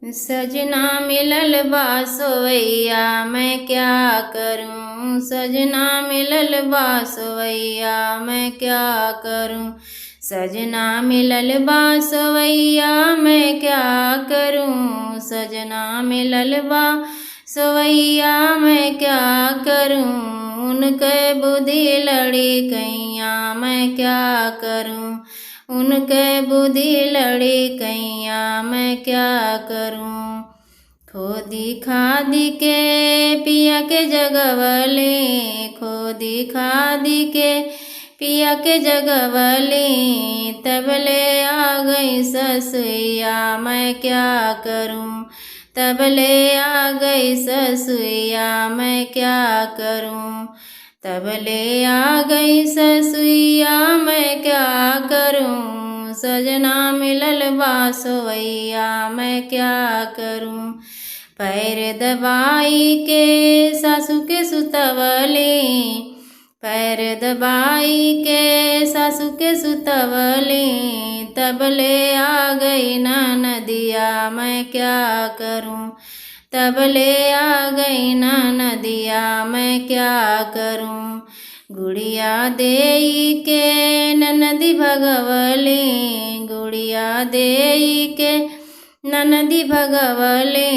सजना मिलल बा सोवैया मैं क्या करूं, सजना मिलल बा सोवैया मैं क्या करूं, सजना मिलल बा सोवैया मैं क्या करूं, सजना मिलल बा सोवैया मैं क्या करूं, उनके बुद्धि लड़ी कैया मैं क्या करूं, उनके बुद्धि लड़ी कैया मैं क्या करूं। खोदी खादी के पिया के जगवले, खोदी खादी के पिया के जगवले, तबले आ गई ससुइया मैं क्या करूं, तबले आ गई ससुइया मैं क्या करूं, तबले आ गई ससुइया मैं क्या करूं, सजना मिलल बा सोवैया मैं क्या करूं। पैर दबाई के सासू के सुतवले, पैर दबाई के सासू के सुतवले, तबले आ गई नदिया मैं क्या करूं, तबले आ गई नदिया मैं क्या करूं। गुड़िया देई के ननदी भगवले, गुड़िया देई के ननदी भगवले,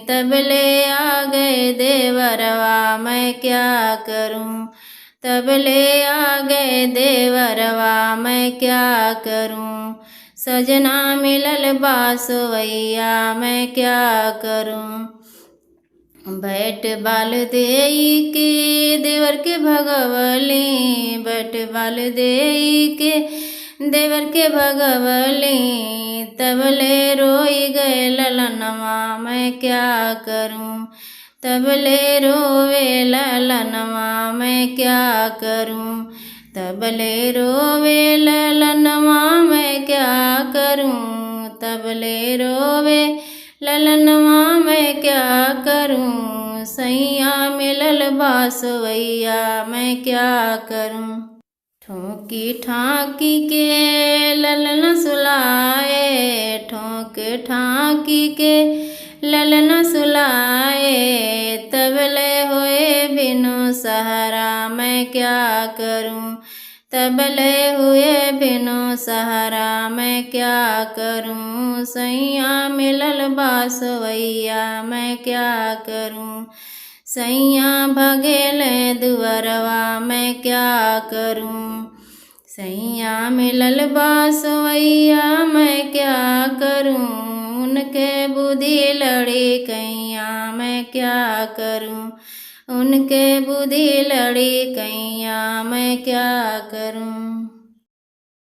तबले आ गए देवरवा मैं क्या करूं, तबले आ गए देवरवा मैं क्या करूं। सजना मिलल बा सोवैया मैं क्या करूं। बैट बाल देई के देवर के भगवले, बैट बाल देई के देवर के भगवले, तबले रोई गए ललनवा मैं क्या करूं, तबले रोवे ललनवा मैं क्या करूं, तबले रोवे ललनवा मैं क्या करूं, तबले रोवे ललनवा मैं क्या करूं। सैया मिलल बा सोवैया मैं क्या करूं। ठोकी ठाकी के ललन सुलाए, ठोक ठाकी के ललन सुलाए, तबले हुए बिनु सहारा मैं क्या करूं, तबले हुए बिनु सहारा मैं क्या करूं। सैया मिलल बा सोवैया मैं क्या करूं, सैया भगेल दुअरवा मैं क्या करूं। सैया मिलल बा सोवैया मैं क्या करूं, उनके बुद्धि लड़ी कैया मैं क्या करूं, उनके बुद्धि लड़ी कैया मैं क्या करूं।